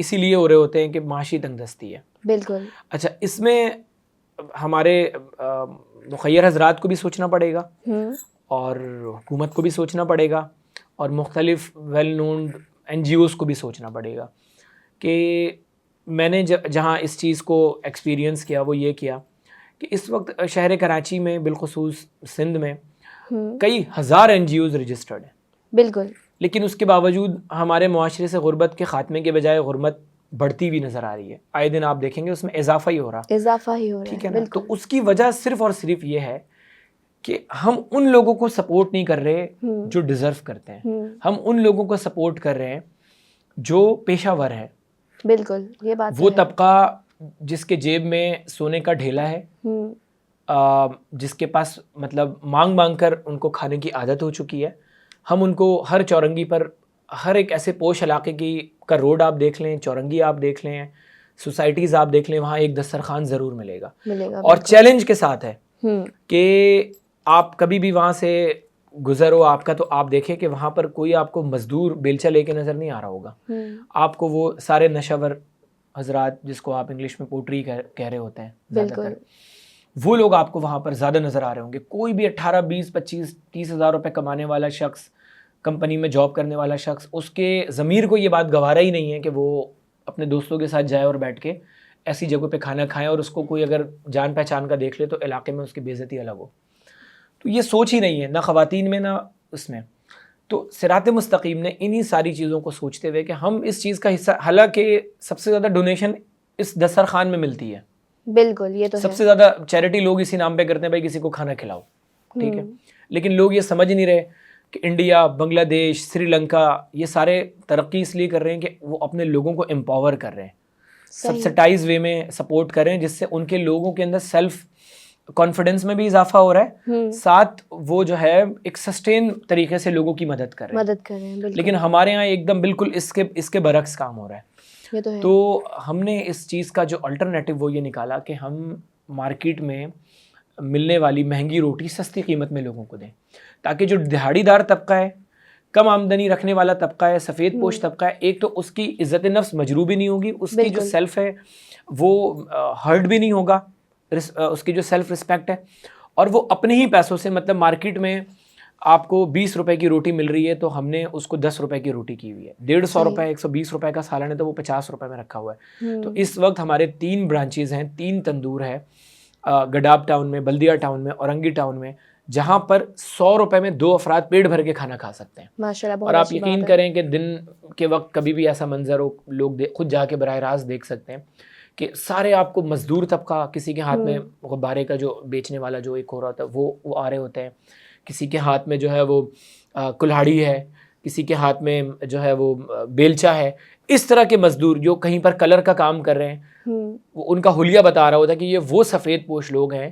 اسی لیے ہو رہے ہوتے ہیں کہ معاشی تنگ دستی ہے. بالکل. اچھا, اس میں ہمارے مخیر حضرات کو بھی سوچنا پڑے گا اور حکومت کو بھی سوچنا پڑے گا اور مختلف ویل نون NGOs کو بھی سوچنا پڑے گا کہ میں نے جہاں اس چیز کو ایکسپیرینس کیا وہ یہ کیا کہ اس وقت شہر کراچی میں بالخصوص سندھ میں کئی ہزار NGOs رجسٹرڈ ہیں. بالکل. لیکن اس کے باوجود ہمارے معاشرے سے غربت کے خاتمے کے بجائے غربت بڑھتی ہوئی نظر آ رہی ہے. آئے دن آپ دیکھیں گے اس میں اضافہ ہی ہو رہا ہے. ٹھیک ہے نا. تو اس کی وجہ صرف اور صرف یہ ہے کہ ہم ان لوگوں کو سپورٹ نہیں کر رہے جو ڈیزرو کرتے ہیں. ہم ان لوگوں کو سپورٹ کر رہے ہیں جو پیشہ ور ہیں. بالکل, یہ بات وہ طبقہ جس کے جیب میں سونے کا ڈھیلا ہے, جس کے پاس مطلب مانگ مانگ کر ان کو کھانے کی عادت ہو چکی ہے. ہم ان کو ہر چورنگی پر, ہر ایک ایسے پوش علاقے کا روڈ آپ دیکھ لیں, چورنگی آپ دیکھ لیں, سوسائٹیز آپ دیکھ لیں, وہاں ایک دسترخوان ضرور ملے گا. اور چیلنج کے ساتھ ہے کہ آپ کبھی بھی وہاں سے گزرو آپ کا, تو آپ دیکھیں کہ وہاں پر کوئی آپ کو مزدور بیلچہ لے کے نظر نہیں آ رہا ہوگا. آپ کو وہ سارے نشہور حضرات جس کو آپ انگلش میں پوٹری کہہ رہے ہوتے ہیں زیادہ تر, وہ لوگ آپ کو وہاں پر زیادہ نظر آ رہے ہوں گے. کوئی بھی 18, 20, 25, 30 ہزار روپے کمانے والا شخص, کمپنی میں جاب کرنے والا شخص, اس کے ضمیر کو یہ بات گوارا ہی نہیں ہے کہ وہ اپنے دوستوں کے ساتھ جائے اور بیٹھ کے ایسی جگہوں پہ کھانا کھائیں اور اس کو کوئی اگر جان پہچان کا دیکھ لے تو علاقے میں اس کی بے عزتی الگ ہو. تو یہ سوچ ہی نہیں ہے, نہ خواتین میں نہ اس میں. تو صراط مستقیم نے انہی ساری چیزوں کو سوچتے ہوئے کہ ہم اس چیز کا حصہ, حالانکہ سب سے زیادہ ڈونیشن اس دسترخوان میں ملتی ہے. بالکل, یہ تو سب سے زیادہ چیریٹی لوگ اسی نام پہ کرتے ہیں, بھائی کسی کو کھانا کھلاؤ. ٹھیک ہے, لیکن لوگ یہ سمجھ نہیں رہے کہ انڈیا, بنگلہ دیش, سری لنکا, یہ سارے ترقی اس لیے کر رہے ہیں کہ وہ اپنے لوگوں کو امپاور کر رہے ہیں, سبسٹائز وے میں سپورٹ کر رہے ہیں, جس سے ان کے لوگوں کے اندر سیلف کانفیڈنس میں بھی اضافہ ہو رہا ہے, ساتھ وہ جو ہے ایک سسٹین طریقے سے لوگوں کی مدد کر رہے ہیں. لیکن ہمارے یہاں ایک دم بالکل اس کے برعکس کام ہو رہا ہے. تو ہم نے اس چیز کا جو الٹرنیٹو وہ یہ نکالا کہ ہم مارکیٹ میں ملنے والی مہنگی روٹی سستی قیمت میں لوگوں کو دیں, تاکہ جو دہاڑی دار طبقہ ہے, کم آمدنی رکھنے والا طبقہ ہے, سفید پوش طبقہ ہے, ایک تو اس کی عزت نفس مجروح بھی نہیں ہوگی, اس کی جو سیلف ہے وہ ہرٹ بھی نہیں ہوگا, اس کی جو سیلف رسپیکٹ ہے, اور وہ اپنے ہی پیسوں سے, مطلب مارکیٹ میں آپ کو 20 روپے کی روٹی مل رہی ہے تو ہم نے اس کو 10 روپے کی روٹی کی ہوئی ہے. 150 روپے, 120 روپے کا سالن ہے تو وہ 50 روپے میں رکھا ہوا ہے. تو اس وقت ہمارے 3 برانچیز ہیں, 3 تندور ہے, گڈاب ٹاؤن میں, بلدیہ ٹاؤن میں, اورنگی ٹاؤن میں, جہاں پر 100 روپے میں 2 افراد پیٹ بھر کے کھانا کھا سکتے ہیں. ماشاءاللہ. اور آپ یقین کریں کہ دن کے وقت کبھی بھی ایسا منظر ہو, لوگ خود جا کے براہ راست دیکھ سکتے ہیں کہ سارے آپ کو مزدور طبقہ, کسی کے ہاتھ میں غبارے کا جو بیچنے والا جو ایک ہو رہا ہوتا ہے وہ آ رہے ہوتے ہیں, کسی کے ہاتھ میں جو ہے وہ کلہاڑی ہے, کسی کے ہاتھ میں جو ہے وہ بیلچا ہے. اس طرح کے مزدور جو کہیں پر کلر کا کام کر رہے ہیں, وہ ان کا حلیہ بتا رہا ہوتا ہے کہ یہ وہ سفید پوش لوگ ہیں,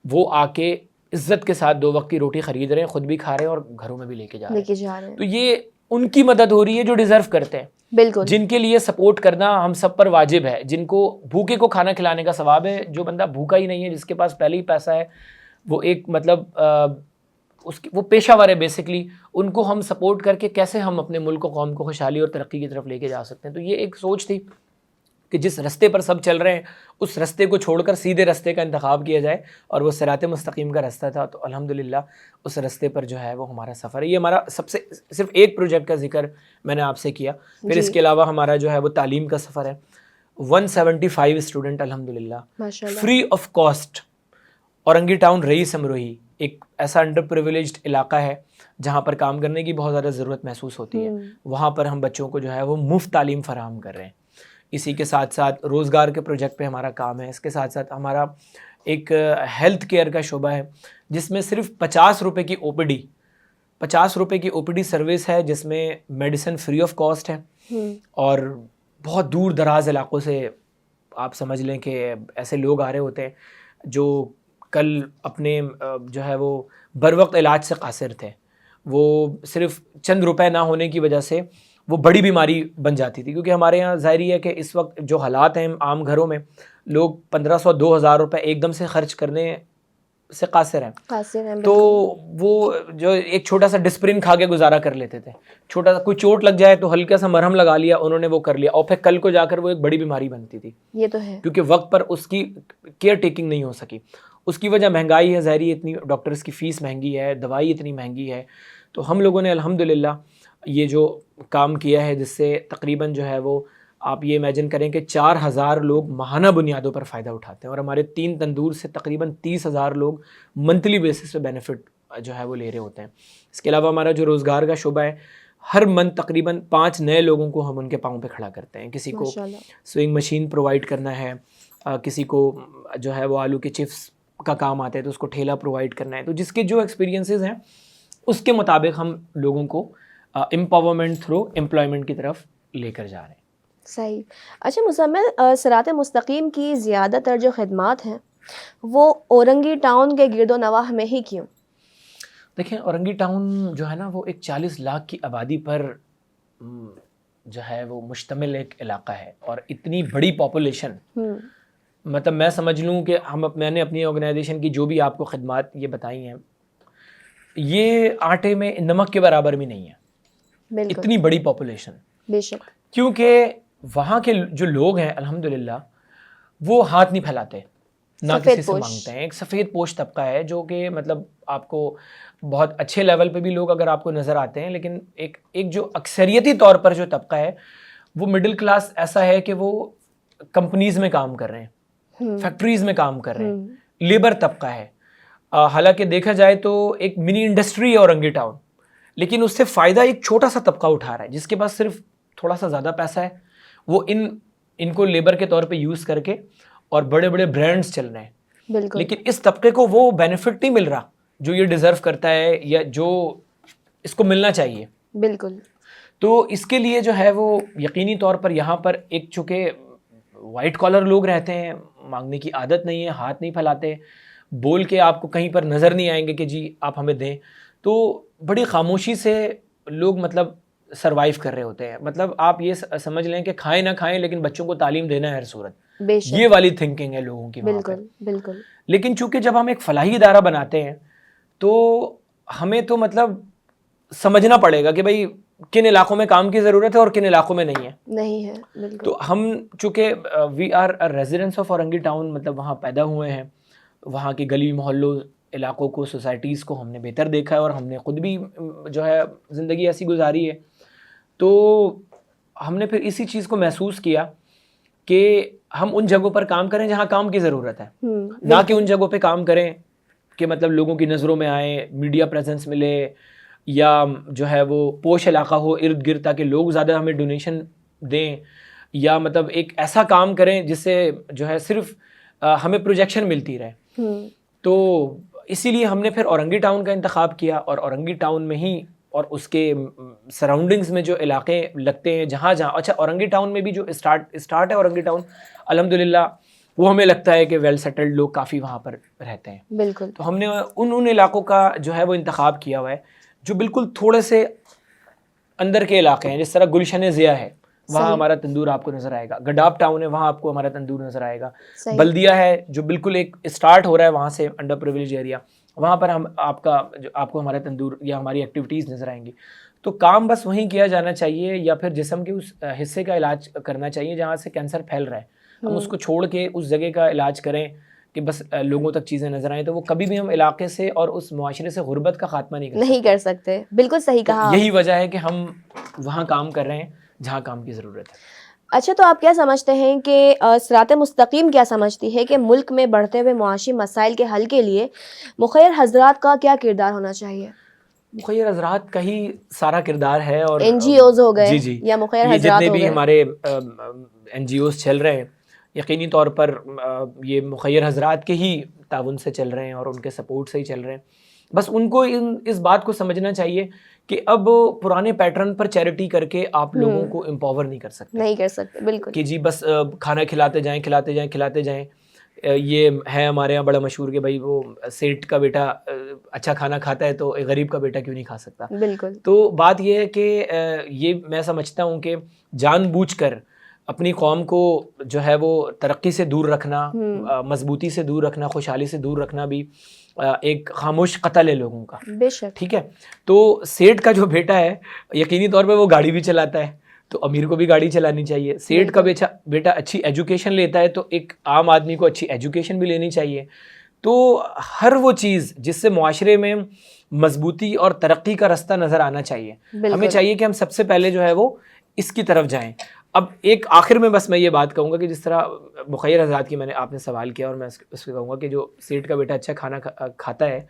وہ آ کے عزت کے ساتھ 2 وقت کی روٹی خرید رہے ہیں, خود بھی کھا رہے ہیں اور گھروں میں بھی لے کے جا رہے ہیں. تو یہ ان کی مدد ہو رہی ہے جو ڈیزرو کرتے ہیں, بالکل, جن کے لیے سپورٹ کرنا ہم سب پر واجب ہے, جن کو بھوکے کو کھانا کھلانے کا ثواب ہے. جو بندہ بھوکا ہی نہیں ہے, جس کے پاس پہلے ہی پیسہ ہے, وہ ایک مطلب وہ پیشہ ور ہے بیسکلی, ان کو ہم سپورٹ کر کے کیسے ہم اپنے ملک و قوم کو خوشحالی اور ترقی کی طرف لے کے جا سکتے ہیں. تو یہ ایک سوچ تھی کہ جس رستے پر سب چل رہے ہیں اس رستے کو چھوڑ کر سیدھے رستے کا انتخاب کیا جائے, اور وہ صراط مستقیم کا رستہ تھا. تو الحمدللہ اس رستے پر جو ہے وہ ہمارا سفر ہے. یہ ہمارا سب سے صرف ایک پروجیکٹ کا ذکر میں نے آپ سے کیا. پھر اس کے علاوہ ہمارا جو ہے وہ تعلیم کا سفر ہے. 175 اسٹوڈنٹ الحمدللہ free of cost. Orangi town Raees Amrohvi ایک ایسا انڈر پریویلیجڈ علاقہ ہے جہاں پر کام کرنے کی بہت زیادہ ضرورت محسوس ہوتی ہے. وہاں پر ہم بچوں کو جو ہے وہ مفت تعلیم فراہم کر رہے ہیں. اسی کے ساتھ ساتھ روزگار کے پروجیکٹ پہ ہمارا کام ہے. اس کے ساتھ ساتھ ہمارا ایک ہیلتھ کیئر کا شعبہ ہے جس میں صرف 50 روپے کی OPD 50 روپے کی OPD سروس ہے, جس میں میڈیسن فری آف کاسٹ ہے. اور بہت دور دراز علاقوں سے آپ سمجھ لیں کہ ایسے لوگ آ رہے ہوتے ہیں جو کل اپنے جو ہے وہ بر وقت علاج سے قاصر تھے. وہ صرف چند روپے نہ ہونے کی وجہ سے وہ بڑی بیماری بن جاتی تھی, کیونکہ ہمارے یہاں ظاہری ہے کہ اس وقت جو حالات ہیں عام گھروں میں, لوگ 1500-2000 روپے ایک دم سے خرچ کرنے سے قاصر ہیں. قاصر ہیں تو وہ جو ایک چھوٹا سا ڈسپرین کھا کے گزارا کر لیتے تھے, چھوٹا سا کوئی چوٹ لگ جائے تو ہلکا سا مرہم لگا لیا, انہوں نے وہ کر لیا, اور پھر کل کو جا کر وہ ایک بڑی بیماری بنتی تھی. یہ تو ہے, کیونکہ وقت پر اس کی کیئر ٹیکنگ نہیں ہو سکی. اس کی وجہ مہنگائی ہے, ظاہری اتنی ڈاکٹرز کی فیس مہنگی ہے, دوائی اتنی مہنگی ہے. تو ہم لوگوں نے الحمدللہ یہ جو کام کیا ہے جس سے تقریباً جو ہے وہ آپ یہ امیجن کریں کہ 4000 لوگ ماہانہ بنیادوں پر فائدہ اٹھاتے ہیں, اور ہمارے 3 تندور سے تقریباً 30,000 لوگ منتھلی بیسس پہ بینیفٹ جو ہے وہ لے رہے ہوتے ہیں. اس کے علاوہ ہمارا جو روزگار کا شعبہ ہے, ہر منتھ تقریباً 5 نئے لوگوں کو ہم ان کے پاؤں پہ کھڑا کرتے ہیں. کسی کو سوئنگ مشین پرووائڈ کرنا ہے, کسی کو جو ہے وہ آلو کے چپس کا کام آتا ہے تو اس کو ٹھیلا پرووائڈ کرنا ہے. تو جس کے جو ایکسپیرینسز ہیں اس کے مطابق ہم لوگوں کو امپاورمنٹ تھرو امپلائمنٹ کی طرف لے کر جا رہے ہیں. صحیح. اچھا مزمل, صراط مستقیم کی زیادہ تر جو خدمات ہیں وہ اورنگی ٹاؤن کے گرد و نواح میں ہی کیوں؟ دیکھیں, اورنگی ٹاؤن جو ہے نا وہ ایک 40 لاکھ کی آبادی پر جو ہے وہ مشتمل ایک علاقہ ہے, اور اتنی بڑی پاپولیشن, مطلب میں سمجھ لوں کہ میں نے اپنی آرگنائزیشن کی جو بھی آپ کو خدمات یہ بتائی ہیں, یہ آٹے میں نمک کے برابر بھی نہیں ہے, اتنی بڑی پاپولیشن. بے شک. کیونکہ وہاں کے جو لوگ ہیں الحمدللہ وہ ہاتھ نہیں پھیلاتے, نہ کسی سے مانگتے ہیں. ایک سفید پوش طبقہ ہے جو کہ مطلب آپ کو بہت اچھے لیول پہ بھی لوگ اگر آپ کو نظر آتے ہیں, لیکن ایک جو اکثریتی طور پر جو طبقہ ہے وہ مڈل کلاس ایسا ہے کہ وہ کمپنیز میں کام کر رہے ہیں, فیکٹریز میں کام کر رہے ہیں, لیبر طبقہ ہے. حالانکہ دیکھا جائے تو ایک منی انڈسٹری ہے اورنگی ٹاؤن, لیکن اس سے فائدہ ایک چھوٹا سا طبقہ اٹھا رہا ہے جس کے پاس صرف تھوڑا سا زیادہ پیسہ ہے. وہ ان کو لیبر کے طور پہ یوز کر کے اور بڑے بڑے برانڈز چل رہے ہیں. بالکل. لیکن اس طبقے کو وہ بینیفٹ نہیں مل رہا جو یہ ڈیزرو کرتا ہے یا جو اس کو ملنا چاہیے. بالکل. تو اس کے لیے جو ہے وہ یقینی طور پر یہاں پر ایک چونکہ وائٹ کالر لوگ رہتے ہیں, مانگنے کی عادت نہیں ہے, ہاتھ نہیں پھیلاتے, بول کے آپ کو کہیں پر نظر نہیں آئیں گے کہ جی آپ ہمیں دیں. تو بڑی خاموشی سے لوگ مطلب سروائیو کر رہے ہوتے ہیں. مطلب آپ یہ سمجھ لیں کہ کھائیں نہ کھائیں لیکن بچوں کو تعلیم دینا ہے ہر صورت, یہ والی تھنکنگ ہے لوگوں کی. بالکل بالکل. لیکن چونکہ جب ہم ایک فلاحی ادارہ بناتے ہیں تو ہمیں تو مطلب سمجھنا پڑے گا کہ بھائی کن علاقوں میں کام کی ضرورت ہے اور کن علاقوں میں نہیں ہے. بالکل. تو ہم چونکہ we are residents of Orangi town, مطلب وہاں پیدا ہوئے ہیں, وہاں کی گلی محلوں علاقوں کو سوسائٹیز کو ہم نے بہتر دیکھا ہے, اور ہم نے خود بھی جو ہے زندگی ایسی گزاری ہے. تو ہم نے پھر اسی چیز کو محسوس کیا کہ ہم ان جگہوں پر کام کریں جہاں کام کی ضرورت ہے, نہ کہ ان جگہوں پہ کام کریں کہ مطلب لوگوں کی نظروں میں آئیں, میڈیا پریزنس ملے, یا جو ہے وہ پوش علاقہ ہو ارد گرد تاکہ لوگ زیادہ ہمیں ڈونیشن دیں, یا مطلب ایک ایسا کام کریں جس سے جو ہے صرف ہمیں پروجیکشن ملتی رہے. تو اسی لیے ہم نے پھر اورنگی ٹاؤن کا انتخاب کیا, اور اورنگی ٹاؤن میں ہی اور اس کے سراؤنڈنگز میں جو علاقے لگتے ہیں جہاں اچھا اورنگی ٹاؤن میں بھی جو اسٹارٹ ہے اورنگی ٹاؤن الحمدللہ وہ ہمیں لگتا ہے کہ ویل سیٹلڈ لوگ کافی وہاں پر رہتے ہیں. بالکل. تو ہم نے ان علاقوں کا جو ہے وہ انتخاب کیا ہوا ہے جو بالکل تھوڑے سے اندر کے علاقے ہیں. جس طرح گلشن ضیاء ہے, وہاں ہمارا تندور آپ کو نظر آئے گا. گڈاب ٹاؤن ہے, وہاں آپ کو ہمارا تندور نظر آئے گا. بلدیہ ہے جو بالکل ایک اسٹارٹ ہو رہا ہے وہاں سے, انڈر پریویلیج ایریا, وہاں پر ہم آپ کو ہمارا تندور یا ہماری ایکٹیویٹیز نظر آئیں گی. تو کام بس وہیں کیا جانا چاہیے, یا پھر جسم کے اس حصے کا علاج کرنا چاہیے جہاں سے کینسر پھیل رہا ہے. ہم اس کو چھوڑ کے اس جگہ کا علاج کریں کہ بس لوگوں تک چیزیں نظر آئیں, تو وہ کبھی بھی ہم علاقے سے اور اس معاشرے سے غربت کا خاتمہ نہیں کر سکتے. بالکل صحیح کہا. یہی وجہ ہے کہ ہم وہاں کام کر رہے ہیں جہاں کام کی ضرورت ہے. اچھا, تو آپ کیا سمجھتے ہیں کہ صراط مستقیم کیا سمجھتی ہے کہ ملک میں بڑھتے ہوئے معاشی مسائل کے حل کے لیے مخیر حضرات کا کیا کردار ہونا چاہیے؟ مخیر حضرات کا ہی سارا کردار ہے, اور این جی اوز ہو گئے جی یا مخیر حضرات جتنے ہو بھی گئے, ہمارے این جی اوز چل رہے ہیں یقینی طور پر یہ مخیر حضرات کے ہی تعاون سے چل رہے ہیں اور ان کے سپورٹ سے ہی چل رہے ہیں. بس ان کو اس بات کو سمجھنا چاہیے کہ اب پرانے پیٹرن پر چیریٹی کر کے آپ لوگوں کو امپاور نہیں کر سکتے. بالکل. کہ جی بس کھانا کھلاتے جائیں. یہ ہے ہمارے یہاں بڑا مشہور کہ بھائی وہ سیٹ کا بیٹا اچھا کھانا کھاتا ہے تو ایک غریب کا بیٹا کیوں نہیں کھا سکتا. بالکل. تو بات یہ ہے کہ یہ میں سمجھتا ہوں کہ جان بوجھ کر اپنی قوم کو جو ہے وہ ترقی سے دور رکھنا, مضبوطی سے دور رکھنا, خوشحالی سے دور رکھنا بھی ایک خاموش قتل ہے لوگوں کا. بے شک. ٹھیک ہے, تو سیٹھ کا جو بیٹا ہے یقینی طور پہ وہ گاڑی بھی چلاتا ہے, تو امیر کو بھی گاڑی چلانی چاہیے. سیٹھ کا بیٹا اچھی ایجوکیشن لیتا ہے تو ایک عام آدمی کو اچھی ایجوکیشن بھی لینی چاہیے. تو ہر وہ چیز جس سے معاشرے میں مضبوطی اور ترقی کا رستہ نظر آنا چاہیے, ہمیں چاہیے کہ ہم سب سے پہلے جو ہے وہ اس کی طرف جائیں. اب ایک آخر میں بس میں یہ بات کہوں گا کہ جس طرح مخیر حضرات کی آپ نے سوال کیا, اور میں اس کو کہوں گا کہ جو سیٹھ کا بیٹا اچھا کھانا کھاتا ہے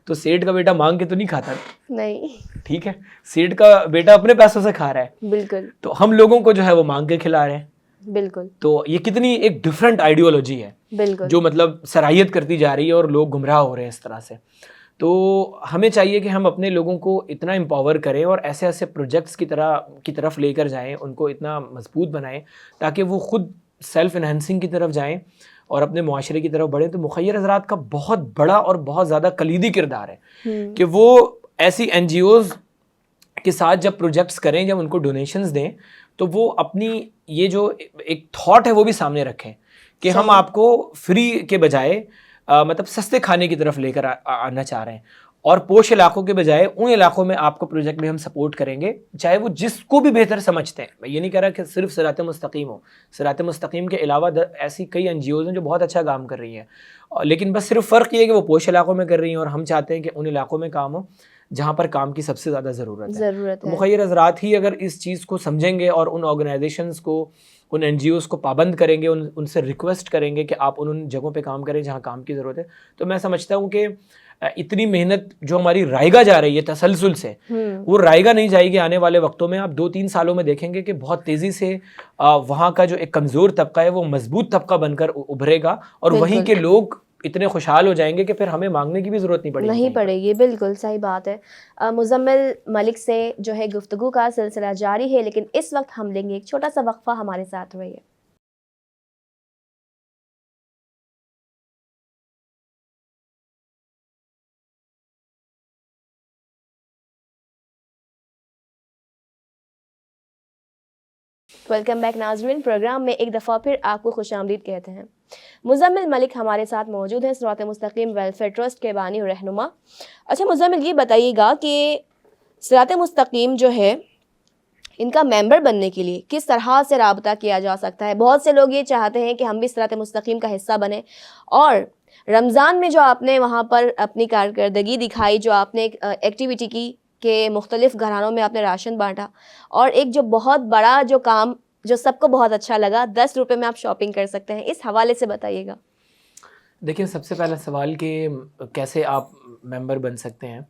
تو سیٹھ کا بیٹا مانگ کے تو نہیں کھاتا نہیں, ٹھیک ہے, سیٹھ کا بیٹا اپنے پیسوں سے کھا رہا ہے. بالکل. تو ہم لوگوں کو جو ہے وہ مانگ کے کھلا رہے ہیں. بالکل. تو یہ کتنی ایک ڈفرینٹ آئیڈیالوجی ہے بالکل, جو مطلب سرایت کرتی جا رہی ہے اور لوگ گمراہ ہو رہے ہیں اس طرح سے. تو ہمیں چاہیے کہ ہم اپنے لوگوں کو اتنا امپاور کریں اور ایسے ایسے پروجیکٹس کی طرف لے کر جائیں, ان کو اتنا مضبوط بنائیں تاکہ وہ خود سیلف انہینسنگ کی طرف جائیں اور اپنے معاشرے کی طرف بڑھیں. تو مخیر حضرات کا بہت بڑا اور بہت زیادہ کلیدی کردار ہے کہ وہ ایسی این جی اوز کے ساتھ جب پروجیکٹس کریں, جب ان کو ڈونیشنز دیں, تو وہ اپنی یہ جو ایک تھاٹ ہے وہ بھی سامنے رکھیں کہ ہم آپ کو فری کے بجائے مطلب سستے کھانے کی طرف لے کر آنا چاہ رہے ہیں, اور پوش علاقوں کے بجائے ان علاقوں میں آپ کو پروجیکٹ بھی ہم سپورٹ کریں گے, چاہے وہ جس کو بھی بہتر سمجھتے ہیں. میں یہ نہیں کہہ رہا کہ صرف صراط مستقیم ہو, صراط مستقیم کے علاوہ ایسی کئی این جی اوز ہیں جو بہت اچھا کام کر رہی ہیں, لیکن بس صرف فرق یہ ہے کہ وہ پوش علاقوں میں کر رہی ہیں اور ہم چاہتے ہیں کہ ان علاقوں میں کام ہو جہاں پر کام کی سب سے زیادہ ضرورت ہے. مخیر حضرات ہی اگر اس چیز کو سمجھیں گے اور ان آرگنائزیشنز کو, ان این جی اوز کو پابند کریں گے, ان سے ریکویسٹ کریں گے کہ آپ ان جگہوں پہ کام کریں جہاں کام کی ضرورت ہے, تو میں سمجھتا ہوں کہ اتنی محنت جو ہماری رائگاں جا رہی ہے تسلسل سے, وہ رائگاں نہیں جائے گی آنے والے وقتوں میں. آپ 2-3 سالوں میں دیکھیں گے کہ بہت تیزی سے وہاں کا جو ایک کمزور طبقہ ہے وہ مضبوط طبقہ بن کر ابھرے گا, اور وہیں کے لوگ اتنے خوشحال ہو جائیں گے کہ پھر ہمیں مانگنے کی بھی ضرورت نہیں پڑے گی. بالکل صحیح بات ہے. مزمل ملک سے جو ہے گفتگو کا سلسلہ جاری ہے, لیکن اس وقت ہم لیں گے ایک چھوٹا سا وقفہ. ہمارے ساتھ رہیے. ویلکم بیک ناظرین, پروگرام میں ایک دفعہ پھر آپ کو خوش آمدید کہتے ہیں. مزمل ملک ہمارے ساتھ موجود ہیں, صراط مستقیم ویلفیئر ٹرسٹ کے بانی اور رہنما. اچھا مزمل, یہ بتائیے گا کہ صراط مستقیم جو ہے ان کا ممبر بننے کے لیے کس طرح سے رابطہ کیا جا سکتا ہے؟ بہت سے لوگ یہ چاہتے ہیں کہ ہم بھی صراط مستقیم کا حصہ بنیں, اور رمضان میں جو آپ نے وہاں پر اپنی کارکردگی دکھائی, جو آپ نے ایکٹیویٹی کی کہ مختلف گھرانوں میں آپ نے راشن بانٹا, اور ایک جو بہت بڑا جو کام جو سب کو بہت اچھا لگا, 10 روپے میں آپ شاپنگ کر سکتے ہیں, اس حوالے سے بتائیے گا. دیکھیں, سب سے پہلا سوال کہ کیسے آپ ممبر بن سکتے ہیں,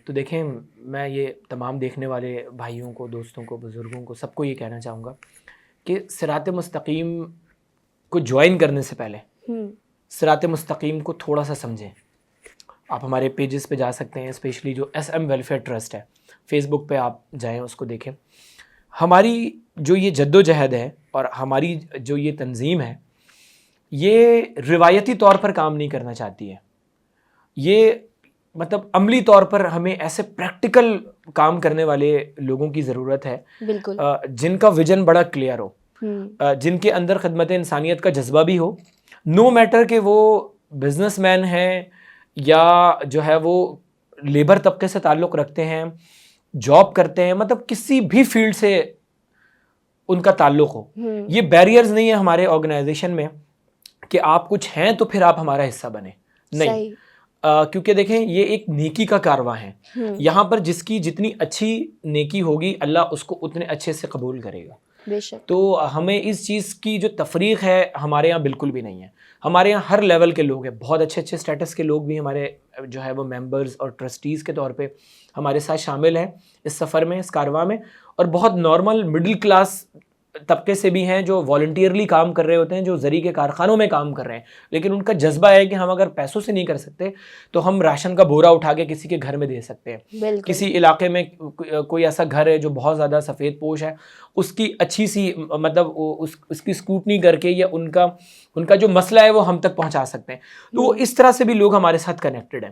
تو دیکھیں میں یہ تمام دیکھنے والے بھائیوں کو, دوستوں کو, بزرگوں کو, سب کو یہ کہنا چاہوں گا کہ صراط مستقیم کو جوائن کرنے سے پہلے صراط مستقیم کو تھوڑا سا سمجھیں. آپ ہمارے پیجز پہ جا سکتے ہیں, اسپیشلی جو ایس ایم ویلفیئر ٹرسٹ ہے, فیس بک پہ آپ جائیں, اس کو دیکھیں. ہماری جو یہ جد و جہد ہے اور ہماری جو یہ تنظیم ہے, یہ روایتی طور پر کام نہیں کرنا چاہتی ہے. یہ مطلب عملی طور پر ہمیں ایسے پریکٹیکل کام کرنے والے لوگوں کی ضرورت ہے, بالکل, جن کا ویژن بڑا کلیئر ہو, جن کے اندر خدمت انسانیت کا جذبہ بھی ہو, نو میٹر کہ وہ بزنس مین ہیں یا جو ہے وہ لیبر طبقے سے تعلق رکھتے ہیں, جاب کرتے ہیں, مطلب کسی بھی فیلڈ سے ان کا تعلق ہو. یہ بیریئرز نہیں ہے ہمارے آرگنائزیشن میں کہ آپ کچھ ہیں تو پھر آپ ہمارا حصہ بنیں, نہیں. کیونکہ دیکھیں یہ ایک نیکی کا کارواں ہے, یہاں پر جس کی جتنی اچھی نیکی ہوگی اللہ اس کو اتنے اچھے سے قبول کرے گا. تو ہمیں اس چیز کی جو تفریق ہے ہمارے یہاں بالکل بھی نہیں ہے. ہمارے یہاں ہر لیول کے لوگ ہیں, بہت اچھے اچھے اسٹیٹس کے لوگ بھی ہمارے جو ہے وہ ممبرز اور ٹرسٹیز کے طور پہ ہمارے ساتھ شامل ہیں اس سفر میں, اس کارواں میں, اور بہت نارمل مڈل کلاس طبقے سے بھی ہیں جو والنٹیئرلی کام کر رہے ہوتے ہیں, جو زرعی کے کارخانوں میں کام کر رہے ہیں, لیکن ان کا جذبہ ہے کہ ہم اگر پیسوں سے نہیں کر سکتے تو ہم راشن کا بورا اٹھا کے کسی کے گھر میں دے سکتے ہیں. کسی علاقے میں کوئی ایسا گھر ہے جو بہت زیادہ سفید پوش ہے, اس کی اچھی سی مطلب اس کی اسکروٹنی کر کے یا ان کا جو مسئلہ ہے وہ ہم تک پہنچا سکتے ہیں. تو اس طرح سے بھی لوگ ہمارے ساتھ کنیکٹڈ ہیں.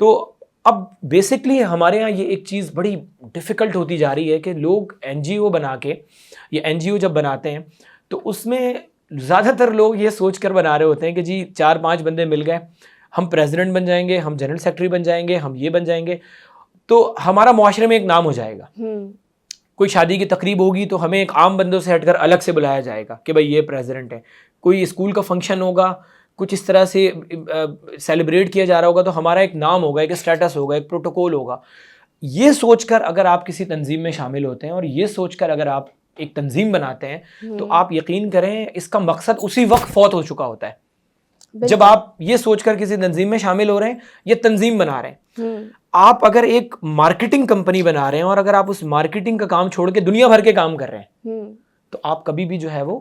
تو اب بیسکلی ہمارے ہاں یہ ایک چیز بڑی ڈیفیکلٹ ہوتی جا رہی ہے کہ لوگ این جی او بنا کے یہ NGO جب بناتے ہیں تو اس میں زیادہ تر لوگ یہ سوچ کر بنا رہے ہوتے ہیں کہ جی 4-5 بندے مل گئے, ہم پریزیڈنٹ بن جائیں گے, ہم جنرل سیکرٹری بن جائیں گے, ہم یہ بن جائیں گے, تو ہمارا معاشرے میں ایک نام ہو جائے گا. کوئی شادی کی تقریب ہوگی تو ہمیں ایک عام بندوں سے ہٹ کر الگ سے بلایا جائے گا کہ بھائی یہ پریزیڈنٹ ہے. کوئی اسکول کا فنکشن ہوگا, کچھ اس طرح سے سیلیبریٹ کیا جا رہا ہوگا تو ہمارا ایک نام ہوگا, ایک اسٹیٹس ہوگا, ایک پروٹوکول ہوگا. یہ سوچ کر اگر آپ کسی تنظیم میں شامل ہوتے ہیں اور یہ سوچ کر اگر آپ ایک تنظیم بناتے ہیں تو آپ یقین کریں اس کا مقصد اسی وقت فوت ہو چکا ہوتا ہے. جب آپ یہ سوچ کر کسی تنظیم میں شامل ہو رہے ہیں, یہ تنظیم بنا رہے ہیں, آپ اگر ایک مارکیٹنگ کمپنی بنا رہے ہیں اور اگر آپ اس مارکیٹنگ کا کام چھوڑ کے دنیا بھر کے کام کر رہے ہیں تو آپ کبھی بھی جو ہے وہ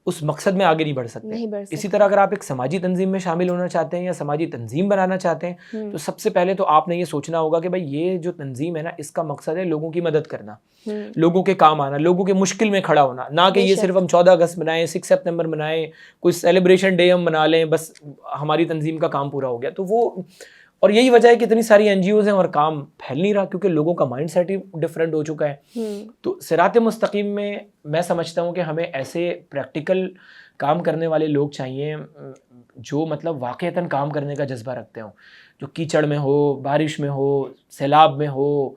اس مقصد میں آگے نہیں بڑھ سکتے. اسی طرح اگر آپ ایک سماجی تنظیم میں شامل ہونا چاہتے ہیں یا سماجی تنظیم بنانا چاہتے ہیں تو سب سے پہلے تو آپ نے یہ سوچنا ہوگا کہ بھائی یہ جو تنظیم ہے نا, اس کا مقصد ہے لوگوں کی مدد کرنا, لوگوں کے کام آنا, لوگوں کے مشکل میں کھڑا ہونا. نہ کہ یہ صرف ہم 14 اگست منائیں, 6 سپتمبر منائیں, کوئی سیلیبریشن ڈے ہم منا لیں, بس ہماری تنظیم کا کام پورا ہو گیا. تو وہ, اور یہی وجہ ہے کہ اتنی ساری NGOs ہیں اور کام پھیل نہیں رہا کیونکہ لوگوں کا مائنڈ سیٹ ہی ڈفرینٹ ہو چکا ہے. تو صراط مستقیم میں سمجھتا ہوں کہ ہمیں ایسے پریکٹیکل کام کرنے والے لوگ چاہیے جو مطلب واقعتاً کام کرنے کا جذبہ رکھتے ہوں, جو کیچڑ میں ہو, بارش میں ہو, سیلاب میں ہو,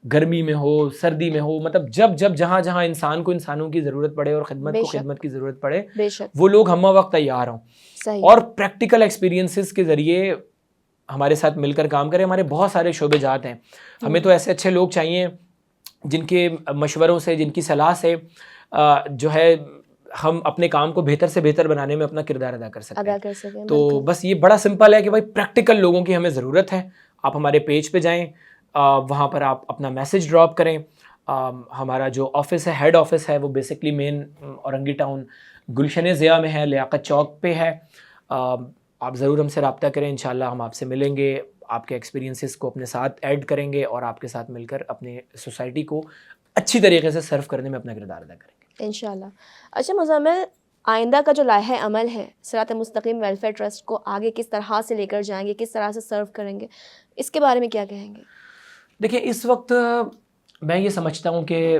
گرمی میں ہو, سردی میں ہو, مطلب جب جہاں انسان کو انسانوں کی ضرورت پڑے اور خدمت کو خدمت کی ضرورت پڑے وہ لوگ ہمہ وقت تیار ہوں اور پریکٹیکل ایکسپیرینسز کے ذریعے ہمارے ساتھ مل کر کام کریں. ہمارے بہت سارے شعبے جات ہیں, ہمیں تو ایسے اچھے لوگ چاہیے جن کے مشوروں سے, جن کی صلاح سے جو ہے ہم اپنے کام کو بہتر سے بہتر بنانے میں اپنا کردار ادا کر سکتے ہیں. تو بس یہ بڑا سمپل ہے کہ بھائی پریکٹیکل لوگوں کی ہمیں ضرورت ہے. آپ ہمارے پیج پہ جائیں, وہاں پر آپ اپنا میسج ڈراپ کریں. ہمارا جو آفس ہے, ہیڈ آفس ہے, وہ بیسکلی مین اورنگی ٹاؤن گلشن ضیاء میں ہے, لیاقت چوک پہ ہے. آپ ضرور ہم سے رابطہ کریں, انشاءاللہ ہم آپ سے ملیں گے, آپ کے ایکسپیرینسز کو اپنے ساتھ ایڈ کریں گے اور آپ کے ساتھ مل کر اپنے سوسائٹی کو اچھی طریقے سے سرو کرنے میں اپنا کردار ادا کریں گے انشاءاللہ. اچھا مزمل, آئندہ کا جو لائحہ عمل ہے صراط مستقیم ویلفیئر ٹرسٹ کو آگے کس طرح سے لے کر جائیں گے, کس طرح سے سرو کریں گے, اس کے بارے میں کیا کہیں گے؟ دیکھیں, اس وقت میں یہ سمجھتا ہوں کہ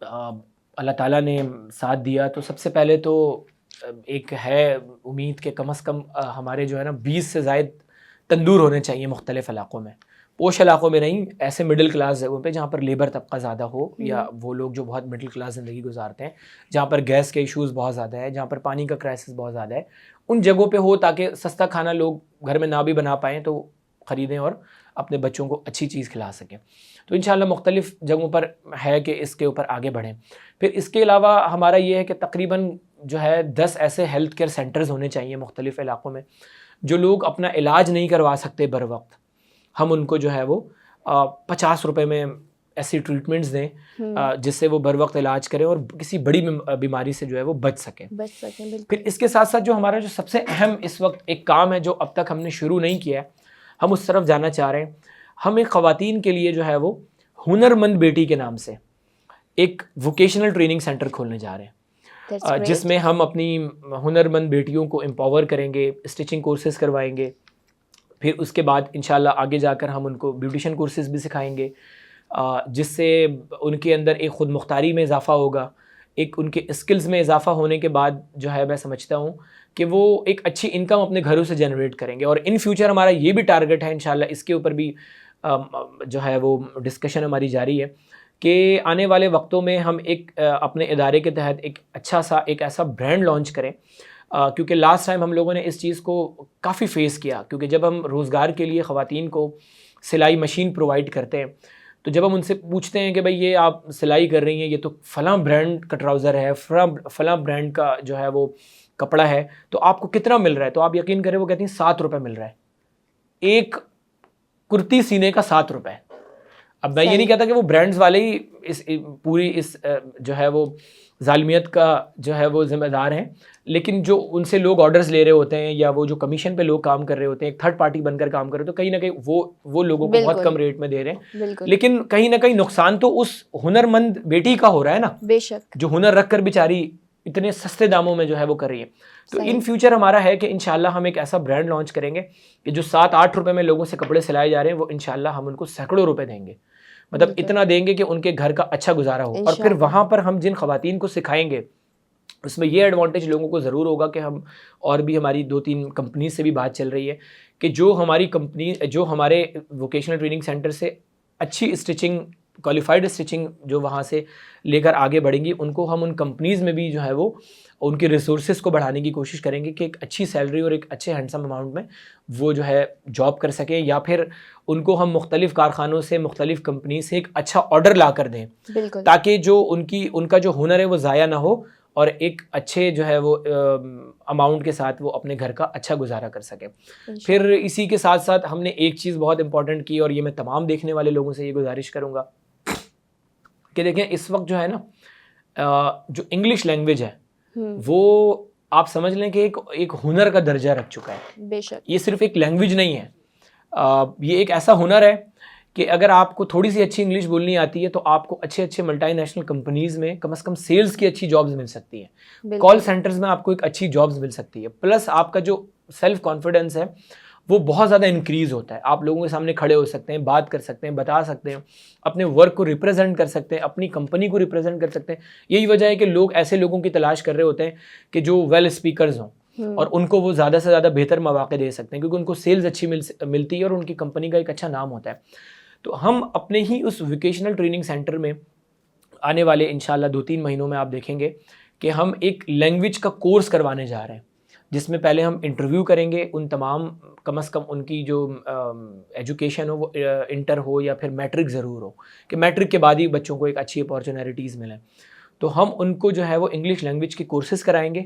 اللہ تعالیٰ نے ساتھ دیا تو سب سے پہلے تو ایک ہے امید کہ کم از کم ہمارے جو ہے نا 20 سے زائد تندور ہونے چاہیے مختلف علاقوں میں, پوش علاقوں میں نہیں, ایسے مڈل کلاس جگہوں پہ جہاں پر لیبر طبقہ زیادہ ہو یا وہ لوگ جو بہت مڈل کلاس زندگی گزارتے ہیں, جہاں پر گیس کے ایشوز بہت زیادہ ہے, جہاں پر پانی کا کرائسس بہت زیادہ ہے, ان جگہوں پہ ہو تاکہ سستا کھانا لوگ گھر میں نہ بھی بنا پائیں تو خریدیں اور اپنے بچوں کو اچھی چیز کھلا سکیں. تو انشاءاللہ مختلف جگہوں پر ہے کہ اس کے اوپر آگے بڑھیں. پھر اس کے علاوہ ہمارا یہ ہے کہ تقریباً جو ہے 10 ایسے ہیلتھ کیئر سینٹرز ہونے چاہیے مختلف علاقوں میں, جو لوگ اپنا علاج نہیں کروا سکتے بر وقت, ہم ان کو جو ہے وہ 50 روپے میں ایسی ٹریٹمنٹس دیں جس سے وہ بر وقت علاج کریں اور کسی بڑی بیماری سے جو ہے وہ بچ سکیں. پھر اس کے ساتھ ساتھ جو ہمارا جو سب سے اہم اس وقت ایک کام ہے جو اب تک ہم نے شروع نہیں کیا ہے, ہم اس طرف جانا چاہ رہے ہیں. ہم ایک خواتین کے لیے جو ہے وہ ہنر مند بیٹی کے نام سے ایک ووکیشنل ٹریننگ سینٹر کھولنے جا رہے ہیں, جس میں ہم اپنی ہنر مند بیٹیوں کو امپاور کریں گے, اسٹچنگ کورسز کروائیں گے. پھر اس کے بعد انشاءاللہ آگے جا کر ہم ان کو بیوٹیشن کورسز بھی سکھائیں گے, جس سے ان کے اندر ایک خود مختاری میں اضافہ ہوگا, ایک ان کے اسکلز میں اضافہ ہونے کے بعد جو ہے میں سمجھتا ہوں کہ وہ ایک اچھی انکم اپنے گھروں سے جنریٹ کریں گے. اور ان فیوچر ہمارا یہ بھی ٹارگٹ ہے انشاءاللہ, اس کے اوپر بھی جو ہے وہ ڈسکشن ہماری جاری ہے کہ آنے والے وقتوں میں ہم ایک اپنے ادارے کے تحت ایک اچھا سا ایک ایسا برانڈ لانچ کریں, کیونکہ لاسٹ ٹائم ہم لوگوں نے اس چیز کو کافی فیس کیا. کیونکہ جب ہم روزگار کے لیے خواتین کو سلائی مشین پرووائڈ کرتے ہیں تو جب ہم ان سے پوچھتے ہیں کہ بھائی یہ آپ سلائی کر رہی ہیں, یہ تو فلاں برانڈ کا ٹراؤزر ہے, فلاں برانڈ کا جو ہے وہ کپڑا ہے, تو آپ کو کتنا مل رہا ہے؟ تو آپ یقین کریں وہ کہتی ہیں 7 روپے مل رہا ہے, ایک کرتی سینے کا 7 روپے. اب میں یہ نہیں کہتا کہ وہ برانڈز والے ہی اس پوری اس جو ہے وہ ظالمیت کا جو ہے وہ ذمہ دار ہیں, لیکن جو ان سے لوگ آرڈرز لے رہے ہوتے ہیں یا وہ جو کمیشن پہ لوگ کام کر رہے ہوتے ہیں, ایک تھرڈ پارٹی بن کر کام کر رہے ہیں, تو کہیں نہ کہیں وہ لوگوں کو بہت کم ریٹ میں دے رہے ہیں. لیکن کہیں نہ کہیں نقصان تو اس ہنر مند بیٹی کا ہو رہا ہے نا, بے شک, جو ہنر رکھ کر بیچاری اتنے سستے داموں میں جو ہے وہ کر رہی ہے. تو ان فیوچر ہمارا ہے کہ انشاءاللہ ہم ایک ایسا برانڈ لانچ کریں گے کہ جو 7-8 روپے میں لوگوں سے کپڑے سلائے جا رہے ہیں وہ انشاءاللہ ہم ان کو سینکڑوں روپے دیں گے. مطلب اتنا دیں گے کہ ان کے گھر کا اچھا گزارا ہو. اور پھر وہاں پر ہم جن خواتین کو سکھائیں گے اس میں یہ ایڈوانٹیج لوگوں کو ضرور ہوگا کہ ہم اور بھی ہماری 2-3 کمپنیز سے بھی بات چل رہی ہے کہ جو ہماری کمپنی جو ہمارے ووکیشنل ٹریننگ سینٹر سے اچھی اسٹچنگ کوالیفائڈ اسٹچنگ جو وہاں سے لے کر آگے بڑھیں گی ان کو ہم ان کمپنیز میں بھی جو ہے وہ ان کے ریسورسز کو بڑھانے کی کوشش کریں گے کہ ایک اچھی سیلری اور ایک اچھے ہینڈسم اماؤنٹ میں وہ جو ہے جاب کر سکیں, یا پھر ان کو ہم مختلف کارخانوں سے مختلف کمپنی سے ایک اچھا آرڈر لا کر دیں تاکہ جو ان کا جو ہنر ہے وہ ضائع نہ ہو اور ایک اچھے جو ہے وہ اماؤنٹ کے ساتھ وہ اپنے گھر کا اچھا گزارا کر سکے. پھر اسی کے ساتھ ساتھ ہم نے ایک چیز بہت امپورٹنٹ کی اور یہ میں تمام دیکھنے والے لوگوں سے یہ گزارش کروں گا کہ دیکھیں اس وقت جو ہے نا جو انگلش لینگویج ہے وہ آپ سمجھ لیں کہ ایک ہنر کا درجہ رکھ چکا ہے. بے شک یہ صرف ایک لینگویج نہیں ہے, یہ ایک ایسا ہنر ہے کہ اگر آپ کو تھوڑی سی اچھی انگلش بولنی آتی ہے تو آپ کو اچھے ملٹی نیشنل کمپنیز میں کم از کم سیلز کی اچھی جابز مل سکتی ہیں, کال سینٹرز میں آپ کو ایک اچھی جابز مل سکتی ہے, پلس آپ کا جو سیلف کانفیڈنس ہے وہ بہت زیادہ انکریز ہوتا ہے. آپ لوگوں کے سامنے کھڑے ہو سکتے ہیں, بات کر سکتے ہیں, بتا سکتے ہیں, اپنے ورک کو ریپرزینٹ کر سکتے ہیں, اپنی کمپنی کو ریپرزینٹ کر سکتے ہیں. یہی وجہ ہے کہ لوگ ایسے لوگوں کی تلاش کر رہے ہوتے ہیں کہ جو ویل اسپیکرز ہوں اور ان کو وہ زیادہ سے زیادہ بہتر مواقع دے سکتے ہیں کیونکہ ان کو سیلز اچھی ملتی ہے اور ان کی کمپنی کا ایک اچھا نام ہوتا ہے. تو ہم اپنے ہی اس ووکیشنل ٹریننگ سینٹر میں آنے والے انشاءاللہ 2-3 مہینوں میں آپ دیکھیں گے کہ ہم ایک لینگویج کا کورس کروانے جا رہے ہیں جس میں پہلے ہم انٹرویو کریں گے ان تمام کم از کم ان کی جو ایجوکیشن ہو وہ انٹر ہو یا پھر میٹرک ضرور ہو کہ میٹرک کے بعد ہی بچوں کو ایک اچھی اپارچونیٹیز ملیں. تو ہم ان کو جو ہے وہ انگلش لینگویج کے کورسز کرائیں گے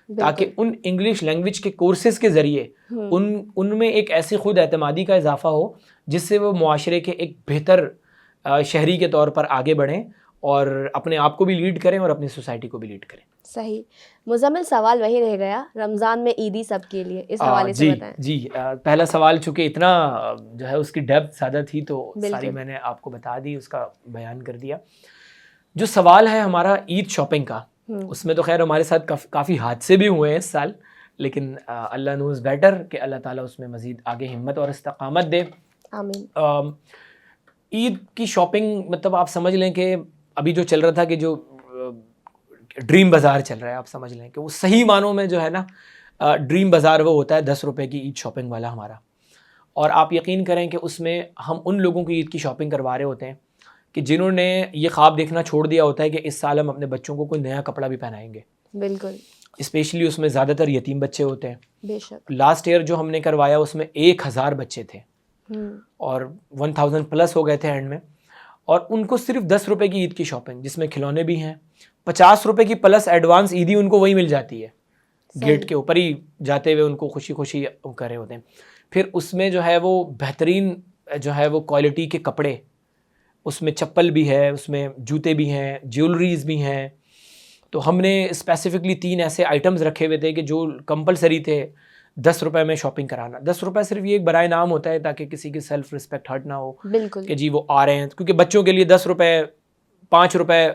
تاکہ ان انگلش لینگویج کے کورسز کے ذریعے ان میں ایک ایسی خود اعتمادی کا اضافہ ہو جس سے وہ معاشرے کے ایک بہتر شہری کے طور پر آگے بڑھیں اور اپنے آپ کو بھی لیڈ کریں اور اپنی سوسائٹی کو بھی لیڈ کریں. صحیح. مزمل سوال وہی رہ گیا, رمضان میں عیدی سب کے لیے, اس حوالے سے بتائیں. جی پہلا سوال چونکہ اتنا جو ہے اس کی ڈیپتھ زیادہ تھی تو ساری میں نے آپ کو بتا دی, اس کا بیان کر دیا. جو سوال ہے ہمارا عید شاپنگ کا, اس میں تو خیر ہمارے ساتھ کافی حادثے بھی ہوئے ہیں اس سال, لیکن اللہ نوز بیٹر کہ اللہ تعالیٰ اس میں مزید آگے ہمت اور استقامت دے. آمین. عید کی شاپنگ مطلب آپ سمجھ لیں کہ ابھی جو چل رہا تھا کہ جو ڈریم بازار چل رہا ہے, آپ سمجھ لیں کہ وہ صحیح معنوں میں جو ہے نا ڈریم بازار وہ ہوتا ہے 10 روپے کی عید شاپنگ والا ہمارا. اور آپ یقین کریں کہ اس میں ہم ان لوگوں کی عید کی شاپنگ کروا رہے ہوتے ہیں کہ جنہوں نے یہ خواب دیکھنا چھوڑ دیا ہوتا ہے کہ اس سال ہم اپنے بچوں کو کوئی نیا کپڑا بھی پہنائیں گے. بالکل. اسپیشلی اس میں زیادہ تر یتیم بچے ہوتے ہیں. بے شک. لاسٹ ایئر جو ہم نے کروایا اس میں 1000 بچے تھے اور 1000 پلس ہو گئے تھے اینڈ میں, اور ان کو صرف 10 روپے کی عید کی شاپنگ جس میں کھلونے بھی ہیں, 50 روپے کی پلس ایڈوانس عیدی ان کو وہی مل جاتی ہے, گیٹ کے اوپر ہی جاتے ہوئے ان کو خوشی خوشی کر رہے ہوتے ہیں. پھر اس میں جو ہے وہ بہترین جو ہے وہ کوالٹی کے کپڑے, اس میں چپل بھی ہے, اس میں جوتے بھی ہیں, جیولریز بھی ہیں. تو ہم نے اسپیسیفکلی 3 ایسے آئٹمز رکھے ہوئے تھے کہ جو کمپلسری تھے 10 روپے میں شاپنگ کرانا. 10 روپے صرف یہ ایک برائے نام ہوتا ہے تاکہ کسی کی سیلف رسپیکٹ ہرٹ نہ ہو کہ جی وہ آ رہے ہیں, کیونکہ بچوں کے لیے 10 روپے 5 روپے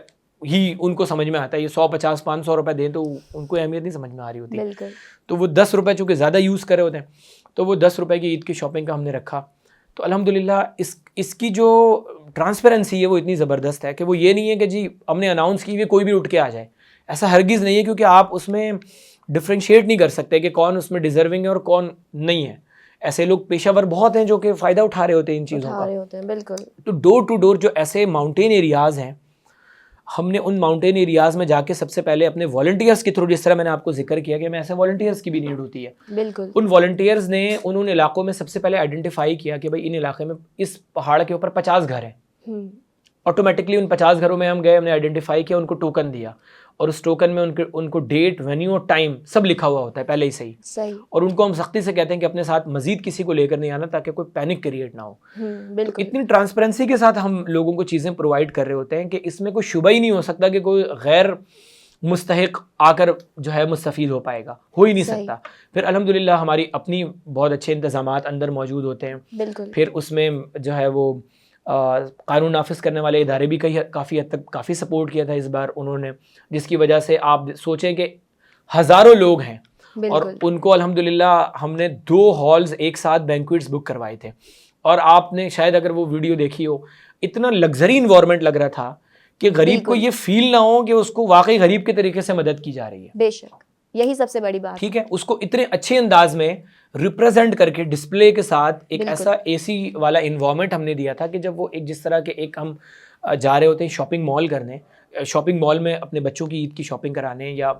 ہی ان کو سمجھ میں آتا ہے, یہ 150 500 روپے دیں تو ان کو اہمیت نہیں سمجھ میں آ رہی ہوتی. تو وہ 10 روپے چونکہ زیادہ یوز کرے ہوتے ہیں تو وہ 10 روپے کی عید کی شاپنگ کا ہم نے رکھا. تو الحمدللہ اس کی جو ٹرانسپیرنسی ہے وہ اتنی زبردست ہے کہ وہ یہ نہیں ہے کہ جی ہم نے اناؤنس کی ہوئی کوئی بھی اٹھ کے آ جائے, ایسا ہرگز نہیں ہے, کیونکہ آپ اس میں ڈفرینشیٹ نہیں کر سکتے کہ کون اس میں ڈیزرونگ ہے اور کون نہیں ہے. ایسے لوگ پیشہ ور بہت ہیں جو کہ فائدہ اٹھا رہے ہوتے ہیں ان چیزوں کا. بالکل. تو ڈور ٹو ڈور جو ایسے ماؤنٹین ایریاز ہیں, ہم نے ان ماؤنٹین ایریاز میں جا کے سب سے پہلے اپنے والنٹیئرس کے تھرو, جس طرح میں نے آپ کو ذکر کیا کہ میں ایسے والنٹیئرس کی بھی نیڈ ہوتی ہے, بالکل, ان والنٹیئرز نے ان علاقوں میں سب سے پہلے آئیڈینٹیفائی کیا کہ بھائی ان علاقے میں اس پہاڑ کے اوپر 50 گھر ہیں. آٹومیٹکلی ان 50 گھروں میں ہم گئے, ہم نے آئیڈینٹیفائی کیا, ان کو ٹوکن دیا, اور اس ٹوکن میں ان کو ڈیٹ, وینیو اور ٹائم سب لکھا ہوا ہوتا ہے پہلے ہی صحیح. اور ان کو ہم سختی سے کہتے ہیں کہ اپنے ساتھ مزید کسی کو لے کر نہیں آنا تاکہ کوئی پینک کریٹ نہ ہو. اتنی ٹرانسپیرنسی کے ساتھ ہم لوگوں کو چیزیں پرووائڈ کر رہے ہوتے ہیں کہ اس میں کوئی شبہ ہی نہیں ہو سکتا کہ کوئی غیر مستحق آ کر جو ہے مستفید ہو پائے گا, ہو ہی نہیں سکتا. پھر الحمدللہ ہماری اپنی بہت اچھے انتظامات اندر موجود ہوتے ہیں. پھر اس میں جو ہے وہ قانون نافذ کرنے والے ادارے بھی کافی حد تک کافی سپورٹ کیا تھا اس بار انہوں نے, جس کی وجہ سے آپ سوچیں کہ ہزاروں لوگ ہیں اور ان کو الحمدللہ ہم نے 2 ہالز ایک ساتھ بینکویٹس بک کروائے تھے. اور آپ نے شاید اگر وہ ویڈیو دیکھی ہو, اتنا لگژری انوائرمنٹ لگ رہا تھا کہ غریب کو یہ فیل نہ ہو کہ اس کو واقعی غریب کے طریقے سے مدد کی جا رہی ہے. بے شک یہی سب سے بڑی بات. ٹھیک ہے, اس کو اتنے اچھے انداز میں ریپرزینٹ کر کے ڈسپلے کے ساتھ ایک ایسا اے سی والا انوائرمنٹ ہم نے دیا تھا کہ جب وہ ایک جس طرح کے ایک ہم جا رہے ہوتے ہیں شاپنگ مال کرنے, شاپنگ مال میں اپنے بچوں کی عید کی شاپنگ کرانے, یا